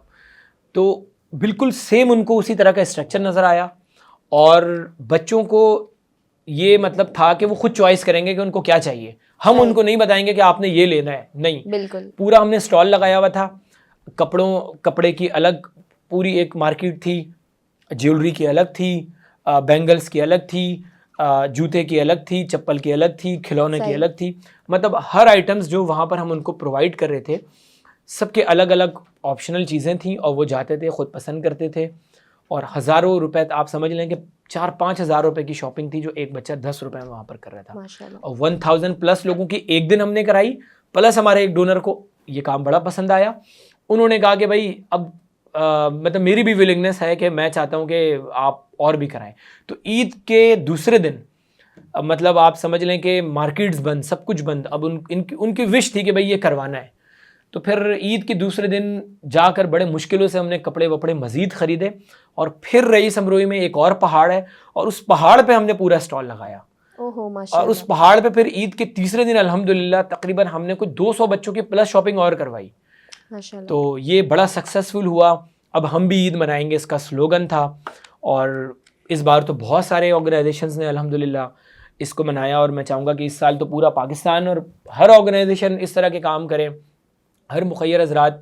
تو بالکل سیم ان کو اسی طرح کا اسٹرکچر نظر آیا. اور بچوں کو یہ مطلب تھا کہ وہ خود چوائس کریں گے کہ ان کو کیا چاہیے, ہم ان کو نہیں بتائیں گے کہ آپ نے یہ لینا ہے, نہیں, بالکل پورا ہم نے اسٹال لگایا ہوا تھا. کپڑے کی الگ پوری ایک مارکیٹ تھی, جیولری کی الگ تھی, بینگلز کی الگ تھی, جوتے کی الگ تھی, چپل کی الگ تھی, کھلونے کی الگ تھی. مطلب ہر آئٹمز جو وہاں پر ہم ان کو پرووائڈ کر رہے تھے سب کے الگ الگ آپشنل چیزیں تھیں, اور وہ جاتے تھے خود پسند کرتے تھے. اور ہزاروں روپے آپ سمجھ لیں کہ 4-5 ہزار روپے کی شاپنگ تھی جو ایک بچہ 10 روپے میں وہاں پر کر رہا تھا. ماشاءاللہ. اور 1000+ لوگوں کی ایک دن ہم نے کرائی, پلس ہمارے ایک ڈونر کو یہ کام بڑا پسند آیا. انہوں نے کہا کہ بھائی اب مطلب میری بھی ولنگنس ہے کہ میں چاہتا ہوں کہ آپ اور بھی کرائیں. تو عید کے دوسرے دن مطلب آپ سمجھ لیں کہ مارکیٹس بند, سب کچھ بند. اب ان کی وش تھی کہ بھائی یہ کروانا ہے. تو پھر عید کے دوسرے دن جا کر بڑے مشکلوں سے ہم نے کپڑے وپڑے مزید خریدے, اور پھر رئیس امروئی میں ایک اور پہاڑ ہے, اور اس پہاڑ پہ ہم نے پورا اسٹال لگایا. اور اس پہاڑ پہ پھر عید کے تیسرے دن الحمدللہ تقریباً ہم نے کوئی 200 بچوں کی پلس شاپنگ اور کروائی. تو یہ بڑا سکسیسفل ہوا. اب ہم بھی عید منائیں گے, اس کا سلوگن تھا. اور اس بار تو بہت سارے آرگنائزیشنز نے الحمدللہ اس کو منایا, اور میں چاہوں گا کہ اس سال تو پورا پاکستان اور ہر آرگنائزیشن اس طرح کے کام کرے. ہر مخیر حضرات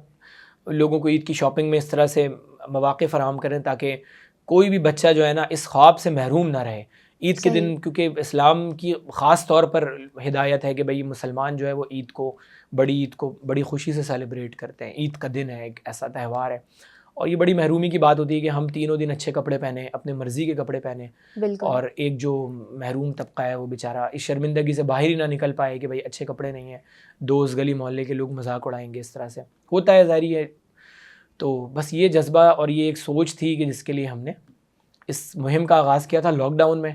لوگوں کو عید کی شاپنگ میں اس طرح سے مواقع فراہم کریں تاکہ کوئی بھی بچہ جو ہے نا اس خواب سے محروم نہ رہے. عید کے دن کیونکہ اسلام کی خاص طور پر ہدایت ہے کہ بھئی مسلمان جو ہے وہ عید کو بڑی خوشی سے سیلیبریٹ کرتے ہیں. عید کا دن ہے, ایک ایسا تہوار ہے, اور یہ بڑی محرومی کی بات ہوتی ہے کہ ہم تینوں دن اچھے کپڑے پہنیں, اپنے مرضی کے کپڑے پہنیں, اور ایک جو محروم طبقہ ہے وہ بیچارہ اس شرمندگی سے باہر ہی نہ نکل پائے کہ بھئی اچھے کپڑے نہیں ہیں, دوست گلی محلے کے لوگ مذاق اڑائیں گے. اس طرح سے ہوتا ہے, ظاہری ہے. تو بس یہ جذبہ اور یہ ایک سوچ تھی کہ جس کے لیے ہم نے اس مہم کا آغاز کیا تھا لاک ڈاؤن میں,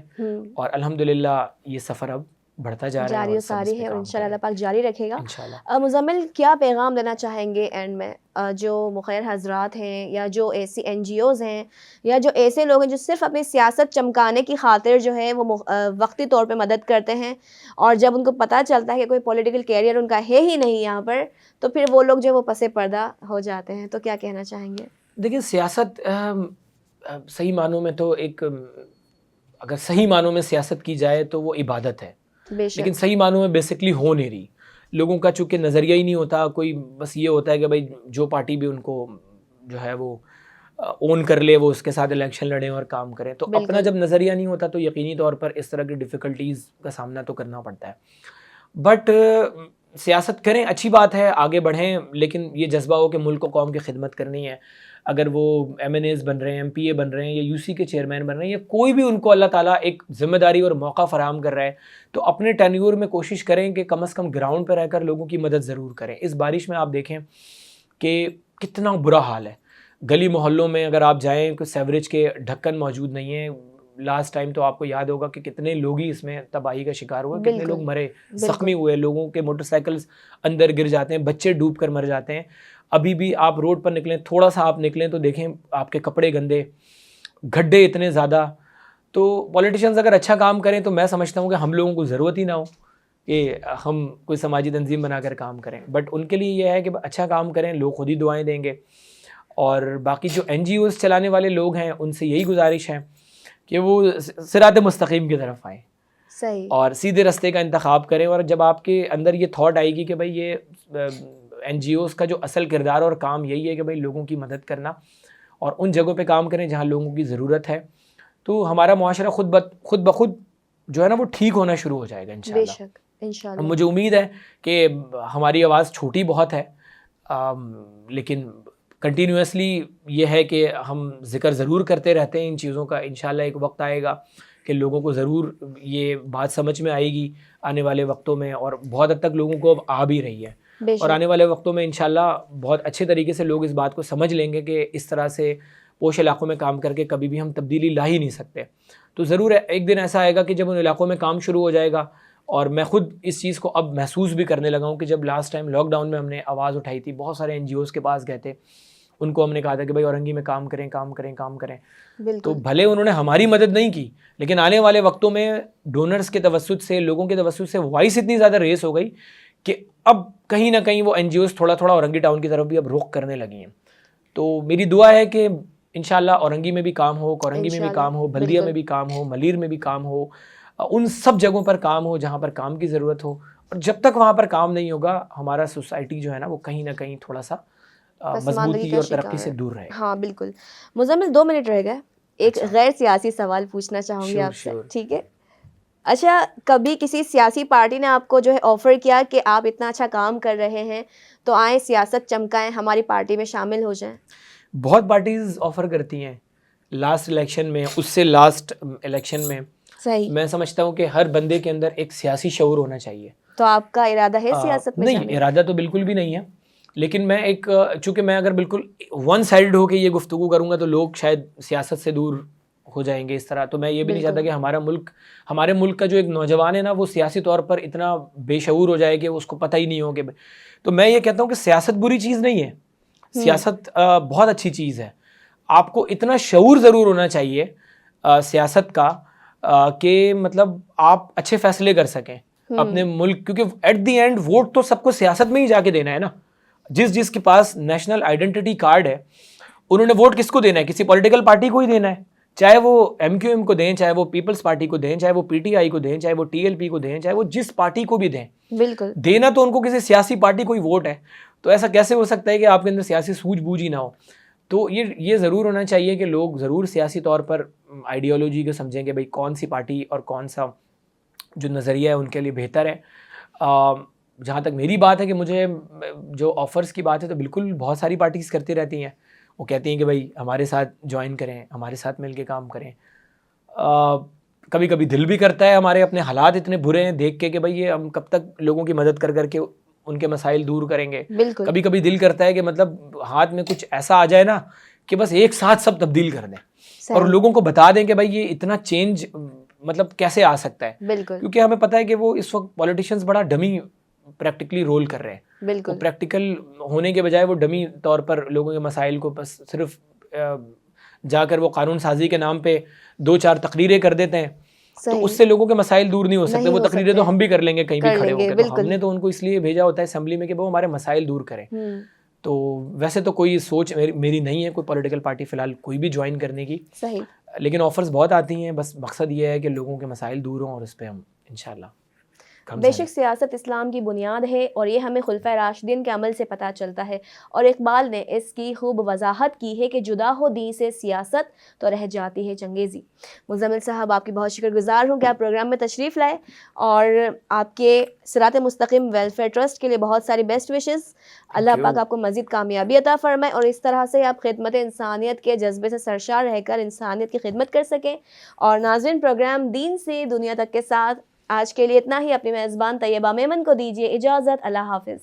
اور الحمدللہ یہ سفر اب بڑھتا جا رہا ہے, جاری و ساری ہے, اور انشاءاللہ اللہ پاک جاری رکھے گا. انشاءاللہ. مزمل کیا پیغام دینا چاہیں گے اینڈ میں جو مخیر حضرات ہیں, یا جو ایسی NGOز ہیں, یا جو ایسے لوگ ہیں جو صرف اپنی سیاست چمکانے کی خاطر جو ہے وہ وقتی طور پہ مدد کرتے ہیں, اور جب ان کو پتہ چلتا ہے کہ کوئی پولیٹیکل کیریئر ان کا ہے ہی نہیں یہاں پر, تو پھر وہ لوگ جو وہ پس پردہ ہو جاتے ہیں, تو کیا کہنا چاہیں گے؟ دیکھیں, سیاست صحیح معنوں میں تو ایک, اگر صحیح معنوں میں سیاست کی جائے تو وہ عبادت ہے, لیکن صحیح معنوں میں بیسکلی ہو نہیں رہی. لوگوں کا چونکہ نظریہ ہی نہیں ہوتا, کوئی بس یہ ہوتا ہے کہ بھائی جو پارٹی بھی ان کو جو ہے وہ اون کر لے وہ اس کے ساتھ الیکشن لڑیں اور کام کریں. تو اپنا جب نظریہ نہیں ہوتا تو یقینی طور پر اس طرح کی ڈیفیکلٹیز کا سامنا تو کرنا پڑتا ہے. بٹ سیاست کریں, اچھی بات ہے, آگے بڑھیں, لیکن یہ جذبہ ہو کہ ملک و قوم کی خدمت کرنی ہے. اگر وہ MNAs بن رہے ہیں, MPA بن رہے ہیں, یا UC کے چیئرمین بن رہے ہیں, یا کوئی بھی ان کو اللہ تعالیٰ ایک ذمہ داری اور موقع فراہم کر رہا ہے, تو اپنے ٹینیور میں کوشش کریں کہ کم از کم گراؤنڈ پہ رہ کر لوگوں کی مدد ضرور کریں. اس بارش میں آپ دیکھیں کہ کتنا برا حال ہے. گلی محلوں میں اگر آپ جائیں کوئی سیوریج کے ڈھکن موجود نہیں ہیں. لاسٹ ٹائم تو آپ کو یاد ہوگا کہ کتنے لوگ ہی اس میں تباہی کا شکار ہوئے, کتنے لوگ مرے, زخمی ہوئے, لوگوں کے موٹر سائیکلز اندر گر جاتے ہیں, بچے ڈوب کر مر جاتے ہیں. ابھی بھی آپ روڈ پر نکلیں, تھوڑا سا آپ نکلیں تو دیکھیں آپ کے کپڑے گندے, گڈھے اتنے زیادہ. تو پولیٹیشنز اگر اچھا کام کریں تو میں سمجھتا ہوں کہ ہم لوگوں کو ضرورت ہی نہ ہو کہ ہم کوئی سماجی تنظیم بنا کر کام کریں. بٹ ان کے لیے یہ ہے کہ اچھا کام کریں, لوگ خود ہی دعائیں دیں گے. اور باقی جو NGOs چلانے والے لوگ ہیں ان سے یہی گزارش ہے کہ وہ صراط مستقیم کی طرف آئیں, صحیح, اور سیدھے رستے کا انتخاب کریں. اور جب آپ کے اندر یہ تھاٹ آئے گی کہ بھائی یہ NGOs کا جو اصل کردار اور کام یہی ہے کہ بھائی لوگوں کی مدد کرنا, اور ان جگہوں پہ کام کریں جہاں لوگوں کی ضرورت ہے, تو ہمارا معاشرہ خود بخود جو ہے نا وہ ٹھیک ہونا شروع ہو جائے گا انشاءاللہ. بے شک, انشاءاللہ. مجھے امید ہے کہ ہماری آواز چھوٹی بہت ہے, لیکن کنٹینیوسلی یہ ہے کہ ہم ذکر ضرور کرتے رہتے ہیں ان چیزوں کا. انشاءاللہ ایک وقت آئے گا کہ لوگوں کو ضرور یہ بات سمجھ میں آئے گی آنے والے وقتوں میں, اور بہت حد تک لوگوں کو اب آ بھی رہی ہے. اور آنے والے وقتوں میں انشاءاللہ بہت اچھے طریقے سے لوگ اس بات کو سمجھ لیں گے کہ اس طرح سے پوش علاقوں میں کام کر کے کبھی بھی ہم تبدیلی لا ہی نہیں سکتے. تو ضرور ایک دن ایسا آئے گا کہ جب ان علاقوں میں کام شروع ہو جائے گا اور میں خود اس چیز کو اب محسوس بھی کرنے لگا ہوں کہ جب لاسٹ ٹائم لاک ڈاؤن میں ہم نے آواز اٹھائی تھی، بہت سارے NGOs کے پاس گئے تھے، ان کو ہم نے کہا تھا کہ بھائی اورنگی میں کام کریں کام کریں کام کریں. تو بھلے انہوں نے ہماری مدد نہیں کی، لیکن آنے والے وقتوں میں ڈونرز کے توسط سے، لوگوں کے توسط سے وائس اتنی زیادہ ریس ہو گئی کہ اب کہیں نہ کہیں وہ NGOs تھوڑا تھوڑا اورنگی ٹاؤن کی طرف بھی اب رخ کرنے لگی ہیں. تو میری دعا ہے کہ انشاءاللہ اورنگی میں بھی کام ہو، کورنگی میں بھی کام ہو، بلدیہ میں بھی کام ہو، ملیر میں بھی کام ہو، ان سب جگہوں پر کام ہو جہاں پر کام کی ضرورت ہو. اور جب تک وہاں پر کام نہیں ہوگا، ہمارا سوسائٹی جو ہے نا وہ کہیں نہ کہیں تھوڑا سا مضبوطی اور ترقی سے دور رہے. ہاں بالکل. مزمل 2 منٹ رہ گئے، ایک غیر سیاسی سوال پوچھنا چاہوں گی آپ سے، ٹھیک ہے؟ اچھا، کبھی کسی سیاسی پارٹی نے آپ کو جو ہے آفر کیا کہ آپ اتنا اچھا کام کر رہے ہیں تو آئیں سیاست چمکائیں، ہماری پارٹی میں شامل ہو جائیں؟ بہت پارٹیز آفر کرتی ہیں. لاسٹ الیکشن میں، اس سے لاسٹ الیکشن میں، صحیح. میں سمجھتا ہوں کہ ہر بندے کے اندر ایک سیاسی شعور ہونا چاہیے. تو آپ کا ارادہ ہے سیاست میں نہیں، ارادہ تو بالکل بھی نہیں ہے، لیکن میں چونکہ میں اگر بالکل ون سائڈ ہو کے یہ گفتگو کروں گا تو لوگ شاید سیاست سے دور ہو جائیں گے اس طرح. تو میں یہ بھی نہیں چاہتا کہ ہمارے ملک کا جو ایک نوجوان ہے نا وہ سیاسی طور پر اتنا بے شعور ہو جائے کہ اس کو پتہ ہی نہیں ہو کہ. تو میں یہ کہتا ہوں کہ سیاست بری چیز نہیں ہے، سیاست بہت اچھی چیز ہے. آپ کو اتنا شعور ضرور ہونا چاہیے سیاست کا کہ مطلب آپ اچھے فیصلے کر سکیں اپنے ملک، کیونکہ ایٹ دی اینڈ ووٹ تو سب کو سیاست میں ہی جا کے دینا ہے نا. جس کے پاس نیشنل آئیڈینٹی کارڈ ہے انہوں نے ووٹ کس کو دینا ہے؟ کسی پولیٹیکل پارٹی کو ہی دینا ہے، چاہے وہ MQM کو دیں، چاہے وہ پیپلز پارٹی کو دیں، چاہے وہ PTI کو دیں، چاہے وہ TLP کو دیں، چاہے وہ جس پارٹی کو بھی دیں. بالکل دینا تو ان کو کسی سیاسی پارٹی کو ہی ووٹ ہے. تو ایسا کیسے ہو سکتا ہے کہ آپ کے اندر سیاسی سوجھ بوجھ ہی نہ ہو؟ تو یہ ضرور ہونا چاہیے کہ لوگ ضرور سیاسی طور پر آئیڈیالوجی کو سمجھیں کہ بھئی کون سی پارٹی اور کون سا جو نظریہ ہے ان کے لیے بہتر ہے. جہاں تک میری بات ہے کہ مجھے جو آفرز کی بات ہے تو بالکل بہت ساری پارٹیز کرتی رہتی ہیں. وہ کہتی ہیں کہ بھائی ہمارے ساتھ جوائن کریں، ہمارے ساتھ مل کے کام کریں. کبھی کبھی دل بھی کرتا ہے، ہمارے اپنے حالات اتنے برے ہیں دیکھ کے کہ بھائی یہ ہم کب تک لوگوں کی مدد کر کے ان کے مسائل دور کریں گے. کبھی کبھی دل کرتا ہے کہ مطلب ہاتھ میں کچھ ایسا آ جائے نا کہ بس ایک ساتھ سب تبدیل کر دیں اور لوگوں کو بتا دیں کہ بھائی یہ اتنا چینج مطلب کیسے آ سکتا ہے. کیونکہ ہمیں پتہ ہے کہ وہ اس وقت پولیٹیشینز بڑا ڈمی پریکٹیکلی رول کر رہے ہیں. وہ پریکٹیکل ہونے کے بجائے وہ ڈمی طور پر لوگوں کے مسائل کو بس صرف جا کر وہ قانون سازی کے نام پہ 2-4 تقریریں کر دیتے ہیں. تو اس سے لوگوں کے مسائل دور نہیں ہو سکتے. وہ تقریریں تو ہم بھی کر لیں گے کہیں بھی کھڑے ہو کے. تو ہم نے تو ان کو اس لیے بھیجا ہوتا ہے اسمبلی میں کہ وہ ہمارے مسائل دور کریں. تو ویسے تو کوئی سوچ میری نہیں ہے کوئی پولیٹیکل پارٹی فی الحال کوئی بھی جوائن کرنے کی، لیکن آفرز بہت آتی ہیں. بس مقصد یہ ہے کہ لوگوں کے مسائل دور ہوں اور اس پہ ہم انشاءاللہ. بے شک سیاست اسلام کی بنیاد ہے اور یہ ہمیں خلفائے راشدین کے عمل سے پتہ چلتا ہے. اور اقبال نے اس کی خوب وضاحت کی ہے کہ جدا ہو دین سے سیاست تو رہ جاتی ہے چنگیزی. مزمل صاحب آپ کی بہت شکر گزار ہوں کہ آپ پروگرام میں تشریف لائے اور آپ کے صراط مستقیم ویلفیئر ٹرسٹ کے لیے بہت ساری بیسٹ وشز. اللہ پاک آپ کو مزید کامیابی عطا فرمائے اور اس طرح سے آپ خدمت انسانیت کے جذبے سے سرشار رہ کر انسانیت کی خدمت کر سکیں. اور ناظرین، پروگرام دین سے دنیا تک کے ساتھ آج کے لیے اتنا ہی. اپنی میزبان طیبہ میمن کو دیجیے اجازت. اللہ حافظ.